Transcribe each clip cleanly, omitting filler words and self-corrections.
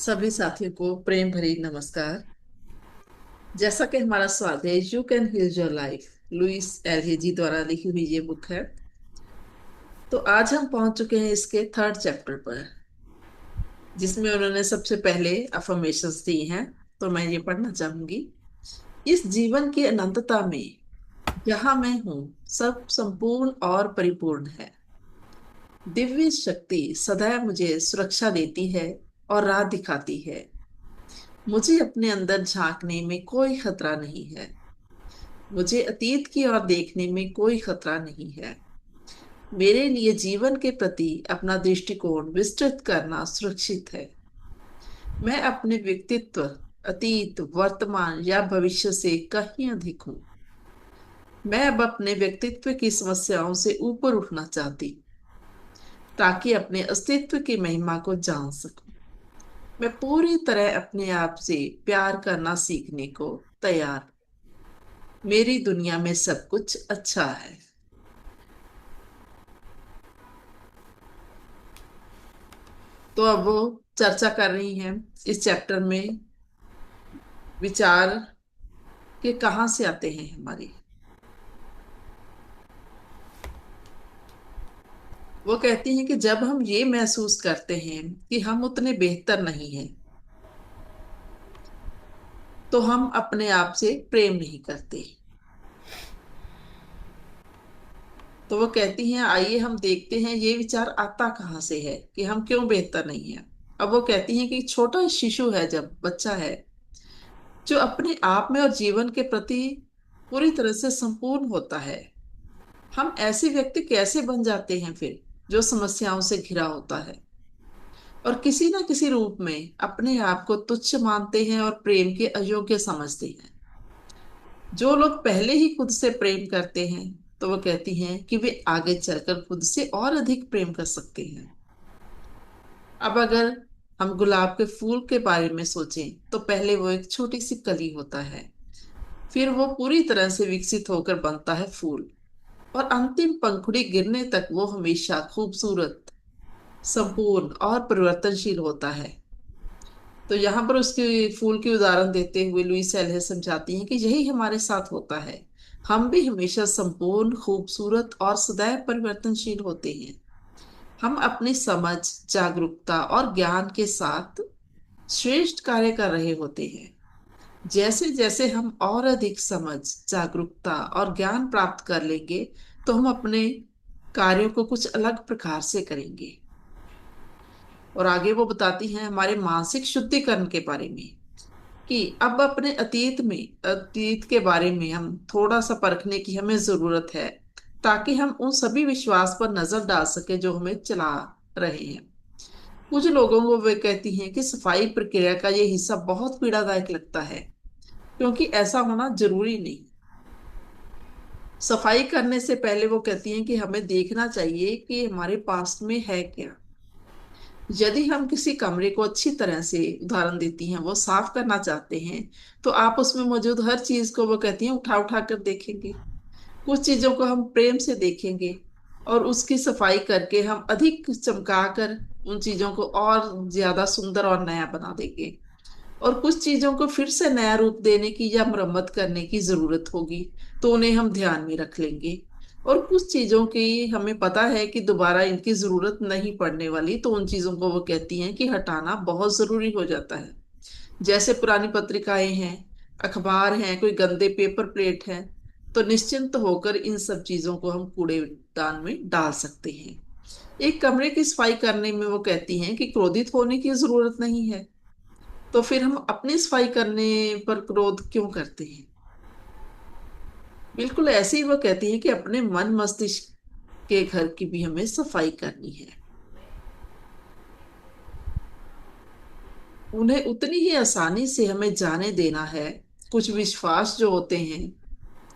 सभी साथियों को प्रेम भरी नमस्कार। जैसा कि हमारा स्वाद है you can heal your life, Louise एलहेजी द्वारा लिखी हुई ये बुक है। तो आज हम पहुंच चुके हैं इसके थर्ड चैप्टर पर, जिसमें उन्होंने सबसे पहले अफर्मेशंस दी हैं। तो मैं ये पढ़ना चाहूंगी। इस जीवन की अनंतता में जहां मैं हूं, सब संपूर्ण और परिपूर्ण है। दिव्य शक्ति सदैव मुझे सुरक्षा देती है और राह दिखाती है। मुझे अपने अंदर झांकने में कोई खतरा नहीं है। मुझे अतीत की ओर देखने में कोई खतरा नहीं है। मेरे लिए जीवन के प्रति अपना दृष्टिकोण विस्तृत करना सुरक्षित है। मैं अपने व्यक्तित्व, अतीत, वर्तमान या भविष्य से कहीं अधिक हूँ। मैं अब अपने व्यक्तित्व की समस्याओं से ऊपर उठना चाहती हूँ, ताकि अपने अस्तित्व की महिमा को जान सकूं। मैं पूरी तरह अपने आप से प्यार करना सीखने को तैयार हूं। मेरी दुनिया में सब कुछ अच्छा है। तो अब वो चर्चा कर रही हैं इस चैप्टर में विचार के कहाँ से आते हैं हमारे। वो कहती हैं कि जब हम ये महसूस करते हैं कि हम उतने बेहतर नहीं हैं, तो हम अपने आप से प्रेम नहीं करते। तो वो कहती हैं आइए हम देखते हैं ये विचार आता कहाँ से है कि हम क्यों बेहतर नहीं हैं। अब वो कहती हैं कि छोटा शिशु है, जब बच्चा है, जो अपने आप में और जीवन के प्रति पूरी तरह से संपूर्ण होता है, हम ऐसे व्यक्ति कैसे बन जाते हैं फिर, जो समस्याओं से घिरा होता है और किसी ना किसी रूप में अपने आप को तुच्छ मानते हैं और प्रेम के अयोग्य समझते हैं। जो लोग पहले ही खुद से प्रेम करते हैं, तो वो कहती हैं कि वे आगे चलकर खुद से और अधिक प्रेम कर सकते हैं। अब अगर हम गुलाब के फूल के बारे में सोचें, तो पहले वो एक छोटी सी कली होता है, फिर वो पूरी तरह से विकसित होकर बनता है फूल, और अंतिम पंखुड़ी गिरने तक वो हमेशा खूबसूरत, संपूर्ण और परिवर्तनशील होता है। तो यहाँ पर उसके फूल की उदाहरण देते हुए लुईस एल्हे समझाती हैं कि यही हमारे साथ होता है। हम भी हमेशा संपूर्ण, खूबसूरत और सदैव परिवर्तनशील होते हैं। हम अपनी समझ, जागरूकता और ज्ञान के साथ श्रेष्ठ कार्य कर रहे होते हैं। जैसे जैसे हम और अधिक समझ, जागरूकता और ज्ञान प्राप्त कर लेंगे, तो हम अपने कार्यों को कुछ अलग प्रकार से करेंगे। और आगे वो बताती हैं हमारे मानसिक शुद्धिकरण के बारे में, कि अब अपने अतीत के बारे में हम थोड़ा सा परखने की हमें जरूरत है, ताकि हम उन सभी विश्वास पर नजर डाल सके जो हमें चला रहे हैं। कुछ लोगों को वे कहती हैं कि सफाई प्रक्रिया का ये हिस्सा बहुत पीड़ादायक लगता है, क्योंकि ऐसा होना जरूरी नहीं। सफाई करने से पहले वो कहती हैं कि हमें देखना चाहिए कि हमारे पास में है क्या। यदि हम किसी कमरे को अच्छी तरह से, उदाहरण देती हैं, वो साफ करना चाहते हैं, तो आप उसमें मौजूद हर चीज को, वो कहती हैं, उठा उठा कर देखेंगे। कुछ चीजों को हम प्रेम से देखेंगे और उसकी सफाई करके हम अधिक चमका कर उन चीजों को और ज्यादा सुंदर और नया बना देंगे। और कुछ चीजों को फिर से नया रूप देने की या मरम्मत करने की जरूरत होगी, तो उन्हें हम ध्यान में रख लेंगे। और कुछ चीजों की हमें पता है कि दोबारा इनकी जरूरत नहीं पड़ने वाली, तो उन चीजों को वो कहती हैं कि हटाना बहुत जरूरी हो जाता है। जैसे पुरानी पत्रिकाएं हैं, अखबार हैं, कोई गंदे पेपर प्लेट हैं, तो निश्चिंत होकर इन सब चीजों को हम कूड़ेदान में डाल सकते हैं। एक कमरे की सफाई करने में वो कहती हैं कि क्रोधित होने की जरूरत नहीं है। तो फिर हम अपनी सफाई करने पर क्रोध क्यों करते हैं। बिल्कुल ऐसे ही वो कहती है कि अपने मन मस्तिष्क के घर की भी हमें सफाई करनी है। उन्हें उतनी ही आसानी से हमें जाने देना है। कुछ विश्वास जो होते हैं,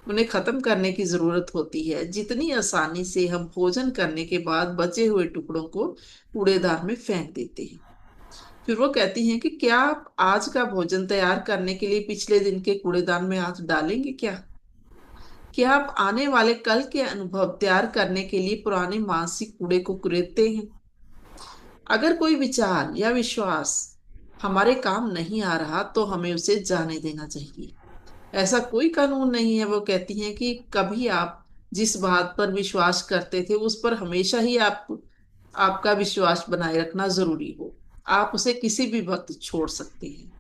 उन्हें खत्म करने की जरूरत होती है, जितनी आसानी से हम भोजन करने के बाद बचे हुए टुकड़ों को कूड़ेदान में फेंक देते हैं। फिर वो कहती हैं कि क्या आप आज का भोजन तैयार करने के लिए पिछले दिन के कूड़ेदान में हाथ डालेंगे क्या आप आने वाले कल के अनुभव तैयार करने के लिए पुराने मानसिक कूड़े को कुरेदते हैं। अगर कोई विचार या विश्वास हमारे काम नहीं आ रहा तो हमें उसे जाने देना चाहिए। ऐसा कोई कानून नहीं है। वो कहती हैं कि कभी आप जिस बात पर विश्वास करते थे उस पर हमेशा ही आपका विश्वास बनाए रखना जरूरी हो। आप उसे किसी भी वक्त छोड़ सकते हैं।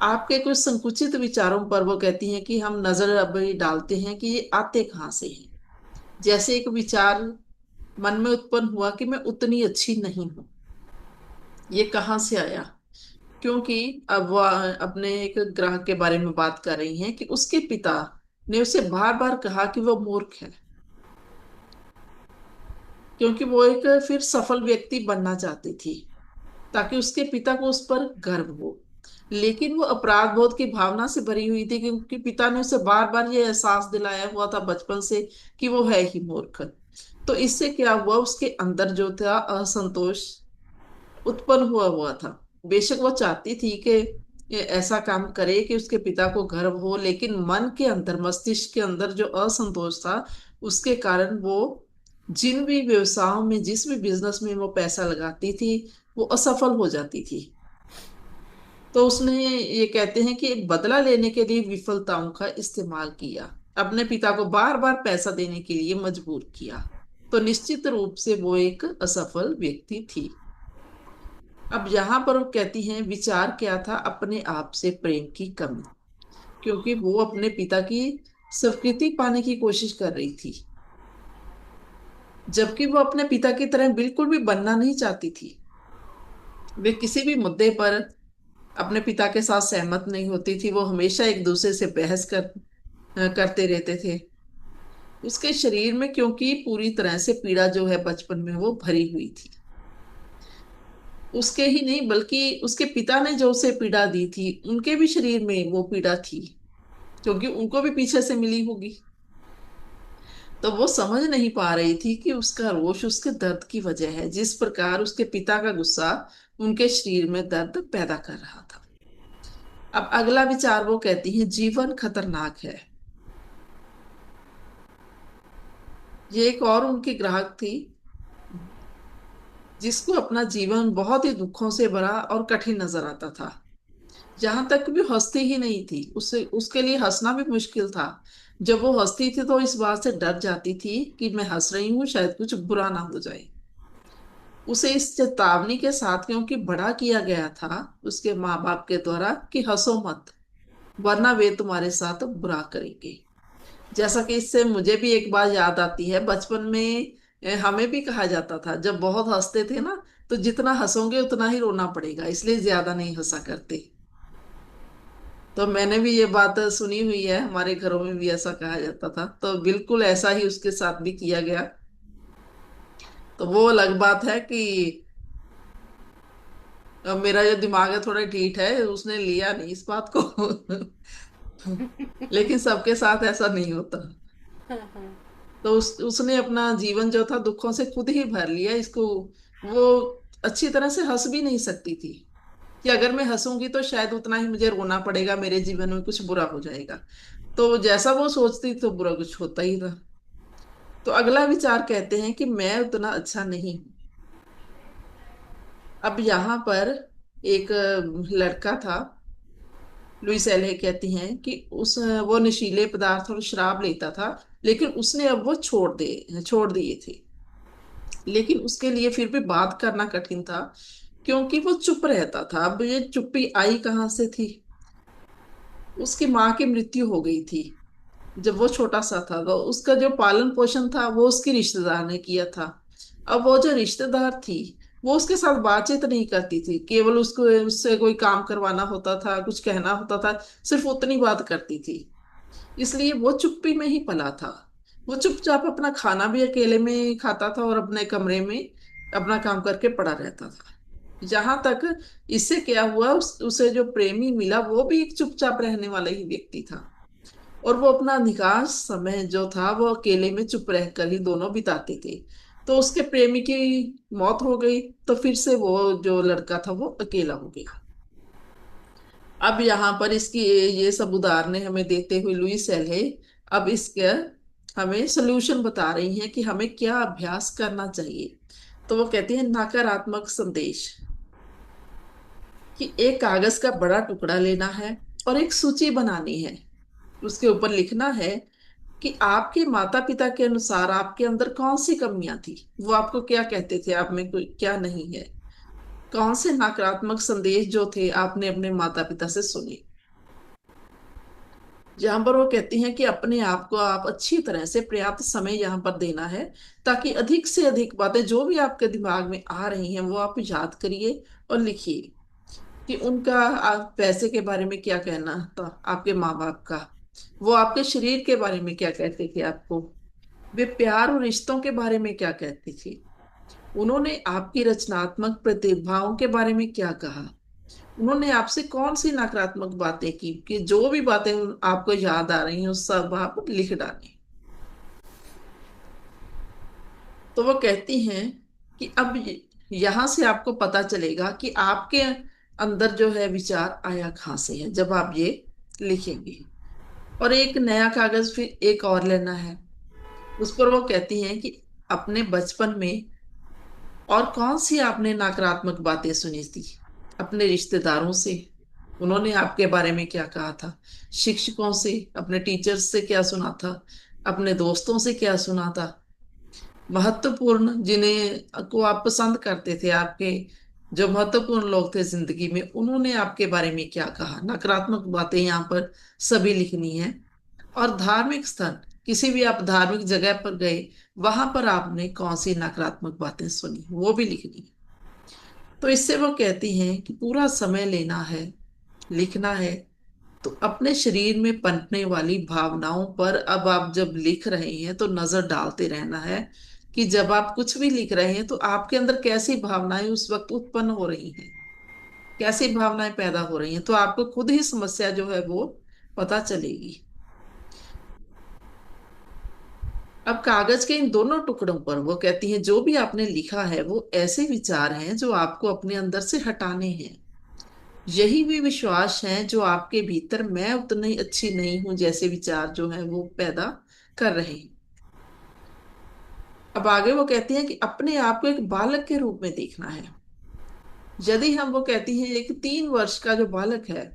आपके कुछ संकुचित विचारों पर वो कहती हैं कि हम नजर अभी डालते हैं कि ये आते कहाँ से हैं। जैसे एक विचार मन में उत्पन्न हुआ कि मैं उतनी अच्छी नहीं हूं। ये कहाँ से आया? क्योंकि अब वो अपने एक ग्राहक के बारे में बात कर रही हैं कि उसके पिता ने उसे बार बार कहा कि वो मूर्ख है, क्योंकि वो एक फिर सफल व्यक्ति बनना चाहती थी ताकि उसके पिता को उस पर गर्व हो। लेकिन वो अपराध बोध की भावना से भरी हुई थी क्योंकि पिता ने उसे बार बार ये एहसास दिलाया हुआ था बचपन से कि वो है ही मूर्ख। तो इससे क्या हुआ, उसके अंदर जो था असंतोष उत्पन्न हुआ हुआ था। बेशक वो चाहती थी कि ये ऐसा काम करे कि उसके पिता को गर्व हो, लेकिन मन के अंदर, मस्तिष्क के अंदर जो असंतोष था उसके कारण वो जिन भी व्यवसायों में, जिस भी बिजनेस में वो पैसा लगाती थी वो असफल हो जाती थी। तो उसने, ये कहते हैं कि एक बदला लेने के लिए विफलताओं का इस्तेमाल किया, अपने पिता को बार बार पैसा देने के लिए मजबूर किया। तो निश्चित रूप से वो एक असफल व्यक्ति थी। अब यहाँ पर वो कहती हैं विचार क्या था, अपने आप से प्रेम की कमी। क्योंकि वो अपने पिता की स्वीकृति पाने की कोशिश कर रही थी, जबकि वो अपने पिता की तरह बिल्कुल भी बनना नहीं चाहती थी। वे किसी भी मुद्दे पर अपने पिता के साथ सहमत नहीं होती थी। वो हमेशा एक दूसरे से बहस करते रहते थे। उसके शरीर में क्योंकि पूरी तरह से पीड़ा जो है बचपन में वो भरी हुई थी। उसके ही नहीं बल्कि उसके पिता ने जो उसे पीड़ा दी थी उनके भी शरीर में वो पीड़ा थी, क्योंकि उनको भी पीछे से मिली होगी। तो वो समझ नहीं पा रही थी कि उसका रोष उसके दर्द की वजह है, जिस प्रकार उसके पिता का गुस्सा उनके शरीर में दर्द पैदा कर रहा था। अब अगला विचार वो कहती है जीवन खतरनाक है। ये एक और उनकी ग्राहक थी जिसको अपना जीवन बहुत ही दुखों से भरा और कठिन नजर आता था। जहां तक भी हंसती ही नहीं थी, उससे उसके लिए हंसना भी मुश्किल था। जब वो हंसती थी तो इस बात से डर जाती थी कि मैं हंस रही हूँ, शायद कुछ बुरा ना हो जाए। उसे इस चेतावनी के साथ, क्योंकि बड़ा किया गया था उसके माँ बाप के द्वारा कि हंसो मत वरना वे तुम्हारे साथ बुरा करेंगे। जैसा कि इससे मुझे भी एक बात याद आती है, बचपन में हमें भी कहा जाता था जब बहुत हंसते थे ना, तो जितना हंसोगे उतना ही रोना पड़ेगा, इसलिए ज्यादा नहीं हंसा करते। तो मैंने भी ये बात सुनी हुई है, हमारे घरों में भी ऐसा कहा जाता था, तो बिल्कुल ऐसा ही उसके साथ भी किया गया। तो वो अलग बात है कि मेरा जो दिमाग है थोड़ा ढीठ है, उसने लिया नहीं इस बात को। लेकिन सबके साथ ऐसा नहीं होता। तो उसने अपना जीवन जो था दुखों से खुद ही भर लिया इसको। वो अच्छी तरह से हंस भी नहीं सकती थी कि अगर मैं हंसूंगी तो शायद उतना ही मुझे रोना पड़ेगा, मेरे जीवन में कुछ बुरा हो जाएगा। तो जैसा वो सोचती तो बुरा कुछ होता ही था। तो अगला विचार कहते हैं कि मैं उतना अच्छा नहीं हूं। अब यहाँ पर एक लड़का था, लुइस एले कहती हैं कि उस वो नशीले पदार्थ और शराब लेता था, लेकिन उसने अब वो छोड़ दिए थे। लेकिन उसके लिए फिर भी बात करना कठिन था, क्योंकि वो चुप रहता था। अब ये चुप्पी आई कहाँ से थी? उसकी माँ की मृत्यु हो गई थी जब वो छोटा सा था, तो उसका जो पालन पोषण था वो उसकी रिश्तेदार ने किया था। अब वो जो रिश्तेदार थी वो उसके साथ बातचीत नहीं करती थी, केवल उसको उससे कोई काम करवाना होता था, कुछ कहना होता था, सिर्फ उतनी बात करती थी। इसलिए वो चुप्पी में ही पला था। वो चुपचाप अपना खाना भी अकेले में खाता था और अपने कमरे में अपना काम करके पड़ा रहता था। जहां तक इससे क्या हुआ, उसे जो प्रेमी मिला वो भी एक चुपचाप रहने वाला ही व्यक्ति था। और वो अपना अधिकांश समय जो था वो अकेले में चुप रहकर ही दोनों बिताते थे। तो उसके प्रेमी की मौत हो गई, तो फिर से वो जो लड़का था वो अकेला हो गया। अब यहाँ पर इसकी ये सब उदाहरणें हमें देते हुए लुईस एल है अब इसके हमें सोल्यूशन बता रही हैं कि हमें क्या अभ्यास करना चाहिए। तो वो कहती है नकारात्मक संदेश। कि एक कागज का बड़ा टुकड़ा लेना है और एक सूची बनानी है। उसके ऊपर लिखना है कि आपके माता पिता के अनुसार आपके अंदर कौन सी कमियां थी, वो आपको क्या कहते थे, आप में कोई क्या नहीं है। कौन से नकारात्मक संदेश जो थे आपने अपने माता पिता से सुने। जहां पर वो कहती हैं कि अपने आप को आप अच्छी तरह से पर्याप्त समय यहाँ पर देना है, ताकि अधिक से अधिक बातें जो भी आपके दिमाग में आ रही हैं वो आप याद करिए और लिखिए। कि उनका आप पैसे के बारे में क्या कहना था, आपके माँ बाप का। वो आपके शरीर के बारे में क्या कहते थे आपको। वे प्यार और रिश्तों के बारे में क्या कहते थे। उन्होंने आपकी रचनात्मक प्रतिभाओं के बारे में क्या कहा। उन्होंने आपसे कौन सी नकारात्मक बातें की, कि जो भी बातें आपको याद आ रही हैं वो सब आप लिख डालें। तो वो कहती हैं कि अब यहां से आपको पता चलेगा कि आपके अंदर जो है विचार आया कहाँ से है, जब आप ये लिखेंगे। और एक नया कागज फिर एक और लेना है। उस पर वो कहती हैं कि अपने बचपन में और कौन सी आपने नकारात्मक बातें सुनी थी। अपने रिश्तेदारों से, उन्होंने आपके बारे में क्या कहा था। शिक्षकों से, अपने टीचर्स से क्या सुना था। अपने दोस्तों से क्या सुना था। महत्वपूर्ण जिन्हें को आप पसंद करते थे, आपके जो महत्वपूर्ण लोग थे जिंदगी में, उन्होंने आपके बारे में क्या कहा। नकारात्मक बातें यहाँ पर सभी लिखनी है। और धार्मिक स्थान, किसी भी आप धार्मिक जगह पर गए, वहां पर आपने कौन सी नकारात्मक बातें सुनी, वो भी लिखनी है। तो इससे वो कहती हैं कि पूरा समय लेना है, लिखना है। तो अपने शरीर में पनपने वाली भावनाओं पर अब आप जब लिख रहे हैं तो नजर डालते रहना है। कि जब आप कुछ भी लिख रहे हैं तो आपके अंदर कैसी भावनाएं उस वक्त उत्पन्न हो रही हैं, कैसी भावनाएं पैदा हो रही हैं, तो आपको खुद ही समस्या जो है वो पता चलेगी। अब कागज के इन दोनों टुकड़ों पर वो कहती हैं जो भी आपने लिखा है वो ऐसे विचार हैं जो आपको अपने अंदर से हटाने हैं। यही भी विश्वास है जो आपके भीतर मैं उतनी अच्छी नहीं हूं जैसे विचार जो है वो पैदा कर रहे हैं। अब आगे वो कहती हैं कि अपने आप को एक बालक के रूप में देखना है। यदि हम, वो कहती हैं, एक 3 वर्ष का जो बालक है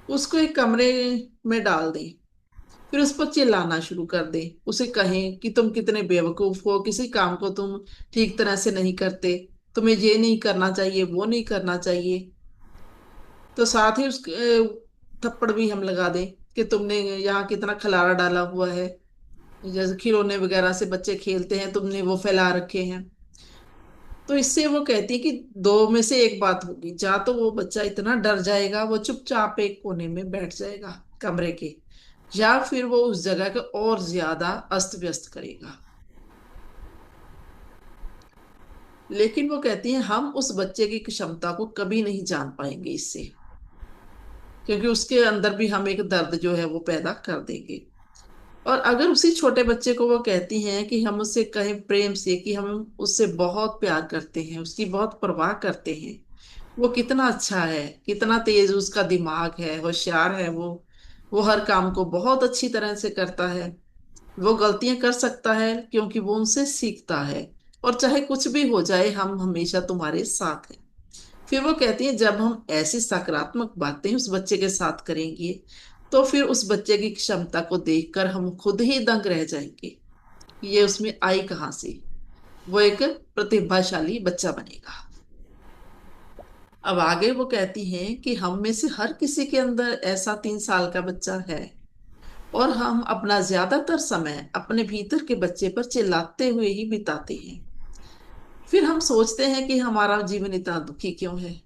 उसको एक कमरे में डाल दें, फिर उस पर चिल्लाना शुरू कर दे, उसे कहें कि तुम कितने बेवकूफ हो, किसी काम को तुम ठीक तरह से नहीं करते, तुम्हें ये नहीं करना चाहिए, वो नहीं करना चाहिए। तो साथ ही उसके थप्पड़ भी हम लगा दें कि तुमने यहाँ कितना खलारा डाला हुआ है। जैसे खिलौने वगैरह से बच्चे खेलते हैं, तुमने वो फैला रखे हैं। तो इससे वो कहती है कि दो में से एक बात होगी, या तो वो बच्चा इतना डर जाएगा वो चुपचाप एक कोने में बैठ जाएगा कमरे के, या फिर वो उस जगह को और ज्यादा अस्त व्यस्त करेगा। लेकिन वो कहती है हम उस बच्चे की क्षमता को कभी नहीं जान पाएंगे इससे, क्योंकि उसके अंदर भी हम एक दर्द जो है वो पैदा कर देंगे। और अगर उसी छोटे बच्चे को वो कहती हैं कि हम उससे कहें प्रेम से कि हम उससे बहुत प्यार करते हैं, उसकी बहुत परवाह करते हैं, वो कितना अच्छा है, कितना तेज उसका दिमाग है, होशियार है वो हर काम को बहुत अच्छी तरह से करता है। वो गलतियां कर सकता है क्योंकि वो उनसे सीखता है। और चाहे कुछ भी हो जाए हम हमेशा तुम्हारे साथ हैं। फिर वो कहती है जब हम ऐसी सकारात्मक बातें उस बच्चे के साथ करेंगे तो फिर उस बच्चे की क्षमता को देखकर हम खुद ही दंग रह जाएंगे कि ये उसमें आई कहाँ से। वो एक प्रतिभाशाली बच्चा बनेगा। अब आगे वो कहती हैं कि हम में से हर किसी के अंदर ऐसा 3 साल का बच्चा है, और हम अपना ज्यादातर समय अपने भीतर के बच्चे पर चिल्लाते हुए ही बिताते हैं। फिर हम सोचते हैं कि हमारा जीवन इतना दुखी क्यों है।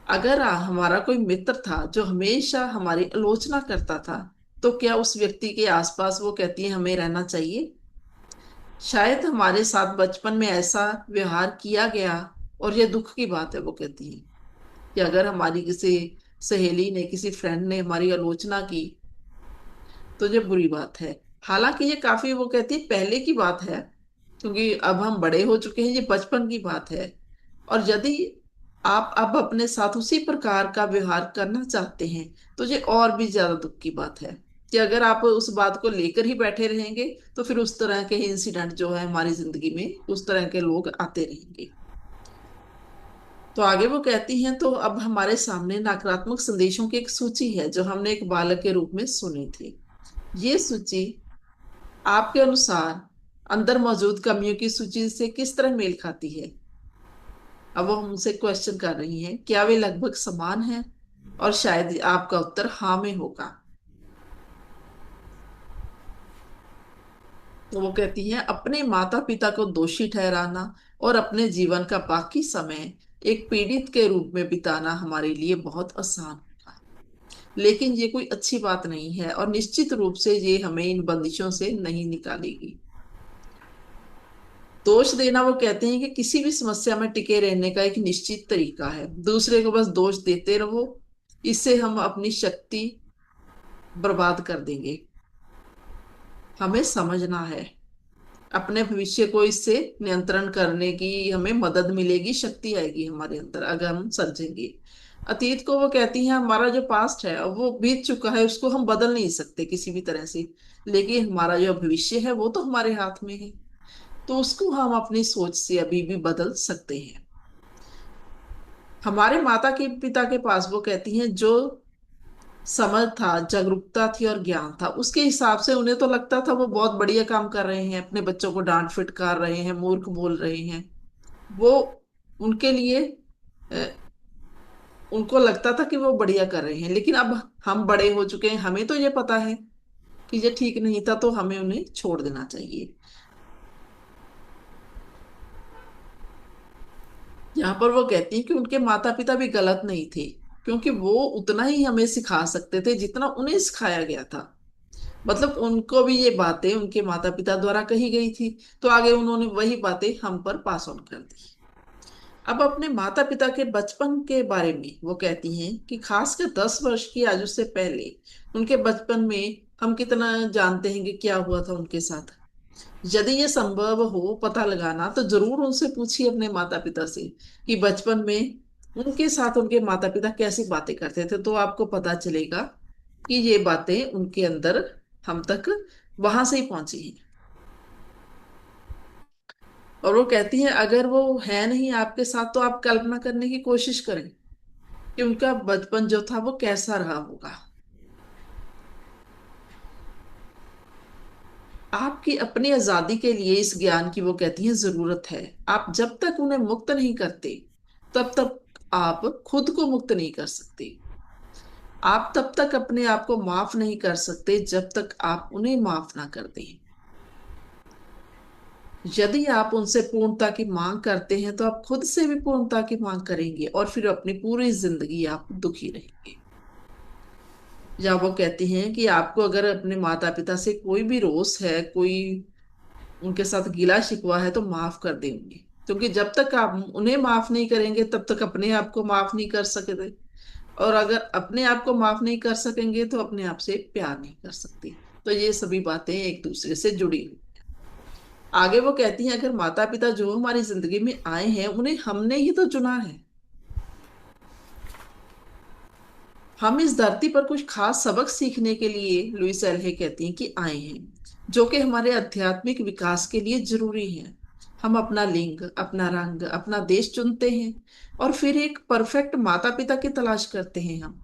अगर हमारा कोई मित्र था जो हमेशा हमारी आलोचना करता था, तो क्या उस व्यक्ति के आसपास, वो कहती है, हमें रहना चाहिए। शायद हमारे साथ बचपन में ऐसा व्यवहार किया गया, और यह दुख की बात है। वो कहती है कि अगर हमारी किसी सहेली ने, किसी फ्रेंड ने हमारी आलोचना की तो ये बुरी बात है। हालांकि ये काफी, वो कहती है, पहले की बात है, क्योंकि अब हम बड़े हो चुके हैं, ये बचपन की बात है। और यदि आप अब अपने साथ उसी प्रकार का व्यवहार करना चाहते हैं तो ये और भी ज्यादा दुख की बात है। कि अगर आप उस बात को लेकर ही बैठे रहेंगे तो फिर उस तरह के इंसिडेंट जो है हमारी जिंदगी में, उस तरह के लोग आते रहेंगे। तो आगे वो कहती हैं, तो अब हमारे सामने नकारात्मक संदेशों की एक सूची है जो हमने एक बालक के रूप में सुनी थी। ये सूची आपके अनुसार अंदर मौजूद कमियों की सूची से किस तरह मेल खाती है? अब वो हमसे क्वेश्चन कर रही हैं, क्या वे लगभग समान हैं? और शायद आपका उत्तर हाँ में होगा। तो वो कहती हैं, अपने माता पिता को दोषी ठहराना और अपने जीवन का बाकी समय एक पीड़ित के रूप में बिताना हमारे लिए बहुत आसान होगा। लेकिन ये कोई अच्छी बात नहीं है और निश्चित रूप से ये हमें इन बंदिशों से नहीं निकालेगी। दोष देना, वो कहते हैं कि किसी भी समस्या में टिके रहने का एक निश्चित तरीका है। दूसरे को बस दोष देते रहो, इससे हम अपनी शक्ति बर्बाद कर देंगे। हमें समझना है, अपने भविष्य को इससे नियंत्रण करने की हमें मदद मिलेगी, शक्ति आएगी हमारे अंदर अगर हम समझेंगे। अतीत को वो कहती हैं, हमारा जो पास्ट है अब वो बीत चुका है, उसको हम बदल नहीं सकते किसी भी तरह से। लेकिन हमारा जो भविष्य है वो तो हमारे हाथ में है, तो उसको हम अपनी सोच से अभी भी बदल सकते हैं। हमारे माता के पिता के पास, वो कहती हैं, जो समझ था, जागरूकता थी और ज्ञान था, उसके हिसाब से उन्हें तो लगता था वो बहुत बढ़िया काम कर रहे हैं, अपने बच्चों को डांट फटकार रहे हैं, मूर्ख बोल रहे हैं। वो उनके लिए अ, उनको लगता था कि वो बढ़िया कर रहे हैं। लेकिन अब हम बड़े हो चुके हैं, हमें तो ये पता है कि ये ठीक नहीं था, तो हमें उन्हें छोड़ देना चाहिए। यहाँ पर वो कहती हैं कि उनके माता पिता भी गलत नहीं थे, क्योंकि वो उतना ही हमें सिखा सकते थे जितना उन्हें सिखाया गया था। मतलब उनको भी ये बातें उनके माता पिता द्वारा कही गई थी, तो आगे उन्होंने वही बातें हम पर पास ऑन कर दी। अब अपने माता पिता के बचपन के बारे में वो कहती हैं कि खासकर 10 वर्ष की आयु से पहले उनके बचपन में हम कितना जानते हैं कि क्या हुआ था उनके साथ। यदि ये संभव हो पता लगाना, तो जरूर उनसे पूछिए अपने माता पिता से कि बचपन में उनके साथ उनके माता पिता कैसी बातें करते थे, तो आपको पता चलेगा कि ये बातें उनके अंदर हम तक वहां से ही पहुंची हैं। और वो कहती हैं, अगर वो है नहीं आपके साथ, तो आप कल्पना करने की कोशिश करें कि उनका बचपन जो था वो कैसा रहा होगा। आपकी अपनी आजादी के लिए इस ज्ञान की, वो कहती हैं, जरूरत है। आप जब तक उन्हें मुक्त नहीं करते, तब तक आप खुद को मुक्त नहीं कर सकते। आप तब तक अपने आप को माफ नहीं कर सकते जब तक आप उन्हें माफ ना कर दें। यदि आप उनसे पूर्णता की मांग करते हैं, तो आप खुद से भी पूर्णता की मांग करेंगे और फिर अपनी पूरी जिंदगी आप दुखी रहेंगे। या वो कहती हैं कि आपको अगर अपने माता पिता से कोई भी रोष है, कोई उनके साथ गिला शिकवा है, तो माफ कर देंगे, क्योंकि जब तक आप उन्हें माफ नहीं करेंगे तब तक अपने आप को माफ नहीं कर सकते। और अगर अपने आप को माफ नहीं कर सकेंगे तो अपने आप से प्यार नहीं कर सकते। तो ये सभी बातें एक दूसरे से जुड़ी हुई। आगे वो कहती हैं, अगर माता पिता जो हमारी जिंदगी में आए हैं, उन्हें हमने ही तो चुना है। हम इस धरती पर कुछ खास सबक सीखने के लिए, लुइस एल्हे कहती हैं, कि आए हैं, जो कि हमारे आध्यात्मिक विकास के लिए जरूरी है। हम अपना लिंग, अपना रंग, अपना देश चुनते हैं और फिर एक परफेक्ट माता पिता की तलाश करते हैं हम,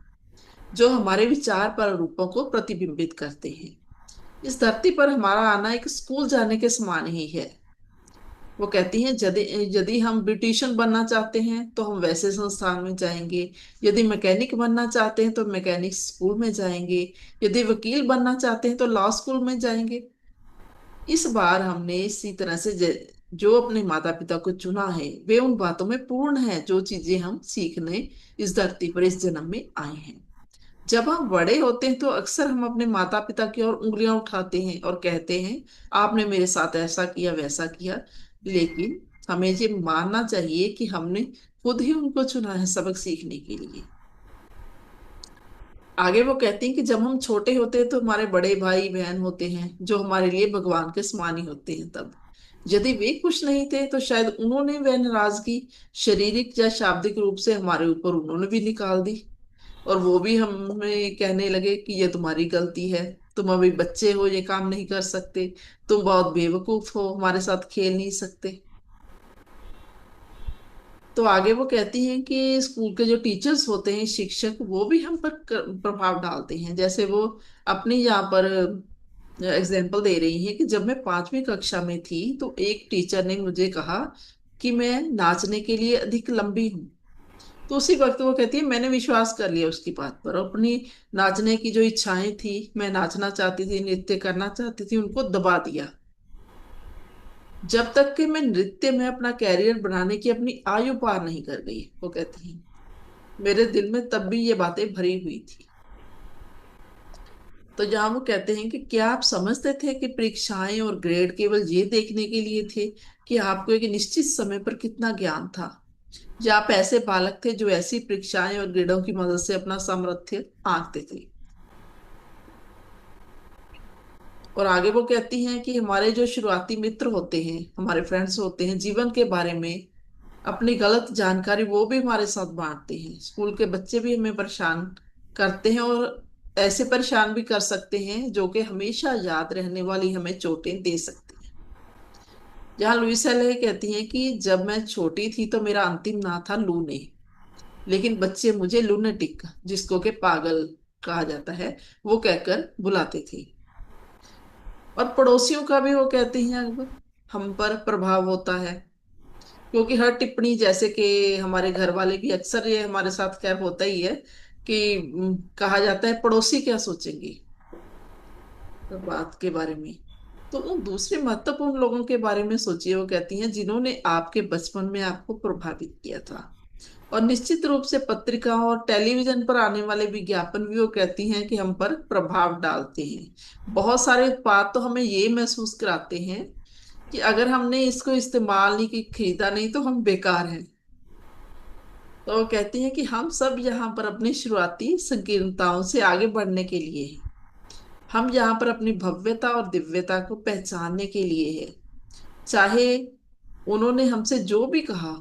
जो हमारे विचार पर रूपों को प्रतिबिंबित करते हैं। इस धरती पर हमारा आना एक स्कूल जाने के समान ही है। वो कहती हैं, यदि यदि हम ब्यूटिशियन बनना चाहते हैं तो हम वैसे संस्थान में जाएंगे, यदि मैकेनिक बनना चाहते हैं तो मैकेनिक स्कूल में जाएंगे, यदि वकील बनना चाहते हैं तो लॉ स्कूल में जाएंगे। इस बार हमने इसी तरह से जो अपने माता पिता को चुना है, वे उन बातों में पूर्ण है जो चीजें हम सीखने इस धरती पर इस जन्म में आए हैं। जब हम बड़े होते हैं तो अक्सर हम अपने माता पिता की ओर उंगलियां उठाते हैं और कहते हैं, आपने मेरे साथ ऐसा किया वैसा किया। लेकिन हमें ये मानना चाहिए कि हमने खुद ही उनको चुना है सबक सीखने के लिए। आगे वो कहती हैं कि जब हम छोटे होते हैं तो हमारे बड़े भाई बहन होते हैं जो हमारे लिए भगवान के समान ही होते हैं। तब यदि वे खुश नहीं थे, तो शायद उन्होंने वह नाराजगी शारीरिक या शाब्दिक रूप से हमारे ऊपर उन्होंने भी निकाल दी। और वो भी हमें कहने लगे कि ये तुम्हारी गलती है, तुम अभी बच्चे हो, ये काम नहीं कर सकते, तुम बहुत बेवकूफ हो, हमारे साथ खेल नहीं सकते। तो आगे वो कहती हैं कि स्कूल के जो टीचर्स होते हैं, शिक्षक, वो भी हम पर प्रभाव डालते हैं। जैसे वो अपनी यहाँ पर एग्जाम्पल दे रही हैं कि जब मैं 5वीं कक्षा में थी तो एक टीचर ने मुझे कहा कि मैं नाचने के लिए अधिक लंबी हूँ। तो उसी वक्त वो कहती है मैंने विश्वास कर लिया उसकी बात पर, और अपनी नाचने की जो इच्छाएं थी, मैं नाचना चाहती थी, नृत्य करना चाहती थी, उनको दबा दिया। जब तक कि मैं नृत्य में अपना कैरियर बनाने की अपनी आयु पार नहीं कर गई, वो कहती हैं, मेरे दिल में तब भी ये बातें भरी हुई थी। तो जहाँ वो कहते हैं कि क्या आप समझते थे कि परीक्षाएं और ग्रेड केवल ये देखने के लिए थे कि आपको एक निश्चित समय पर कितना ज्ञान था, या आप ऐसे बालक थे जो ऐसी परीक्षाएं और ग्रेडों की मदद से अपना सामर्थ्य आंकते थे। और आगे वो कहती हैं कि हमारे जो शुरुआती मित्र होते हैं, हमारे फ्रेंड्स होते हैं, जीवन के बारे में अपनी गलत जानकारी वो भी हमारे साथ बांटते हैं। स्कूल के बच्चे भी हमें परेशान करते हैं, और ऐसे परेशान भी कर सकते हैं जो कि हमेशा याद रहने वाली हमें चोटें दे सकते हैं। जहाँ लुइस एले कहती हैं कि जब मैं छोटी थी तो मेरा अंतिम नाम था लूने, लेकिन बच्चे मुझे लूनेटिक, जिसको के पागल कहा जाता है, वो कहकर बुलाते थे। और पड़ोसियों का भी वो कहते हैं अब हम पर प्रभाव होता है, क्योंकि हर टिप्पणी, जैसे कि हमारे घर वाले भी अक्सर, ये हमारे साथ खैर होता ही है कि कहा जाता है पड़ोसी क्या सोचेंगे तो बात के बारे में। तो उन दूसरे महत्वपूर्ण लोगों के बारे में सोचिए, वो कहती हैं जिन्होंने आपके बचपन में आपको प्रभावित किया था। और निश्चित रूप से पत्रिकाओं और टेलीविजन पर आने वाले विज्ञापन भी वो कहती हैं कि हम पर प्रभाव डालते हैं। बहुत सारे उत्पाद तो हमें ये महसूस कराते हैं कि अगर हमने इसको इस्तेमाल नहीं की, खरीदा नहीं, तो हम बेकार हैं। तो वो कहती हैं कि हम सब यहाँ पर अपनी शुरुआती संकीर्णताओं से आगे बढ़ने के लिए हैं। हम यहाँ पर अपनी भव्यता और दिव्यता को पहचानने के लिए है। चाहे उन्होंने हमसे जो भी कहा,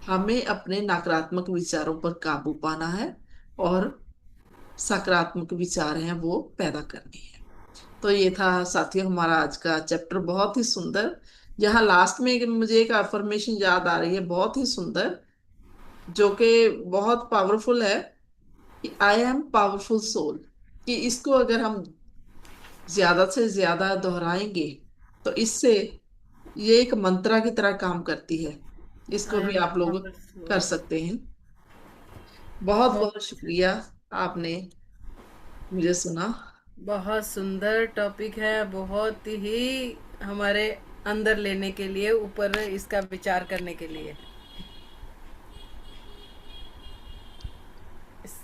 हमें अपने नकारात्मक विचारों पर काबू पाना है, और सकारात्मक विचार हैं वो पैदा करने हैं। तो ये था साथियों हमारा आज का चैप्टर, बहुत ही सुंदर। यहाँ लास्ट में मुझे एक अफर्मेशन याद आ रही है, बहुत ही सुंदर, जो कि बहुत पावरफुल है, कि आई एम पावरफुल सोल। कि इसको अगर हम ज्यादा से ज्यादा दोहराएंगे तो इससे ये एक मंत्रा की तरह काम करती है। इसको आई भी एम आप लोग कर पावरफुल। सकते हैं। बहुत बहुत बहुत शुक्रिया, आपने मुझे सुना। बहुत सुंदर टॉपिक है, बहुत ही हमारे अंदर लेने के लिए, ऊपर इसका विचार करने के लिए।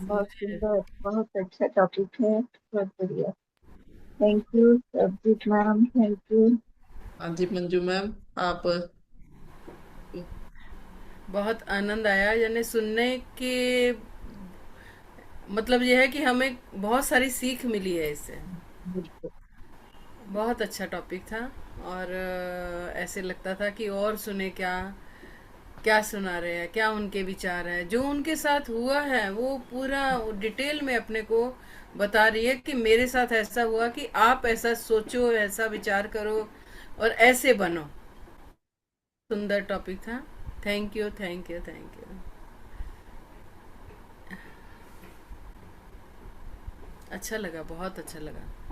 बहुत इसमें सुंदर, बहुत अच्छा टॉपिक है, बहुत बढ़िया। Thank you Sarjeet ma'am, thank you. हाँ जी मंजू मैम, आप। बहुत आनंद आया, यानी सुनने के मतलब यह है कि हमें बहुत सारी सीख मिली है इससे। बिल्कुल। बहुत अच्छा टॉपिक था। और ऐसे लगता था कि और सुने, क्या क्या सुना रहे हैं, क्या उनके विचार है, जो उनके साथ हुआ है वो पूरा डिटेल में अपने को बता रही है कि मेरे साथ ऐसा हुआ, कि आप ऐसा सोचो, ऐसा विचार करो और ऐसे बनो। सुंदर टॉपिक था। Thank you, thank you, thank you. अच्छा लगा, बहुत अच्छा लगा।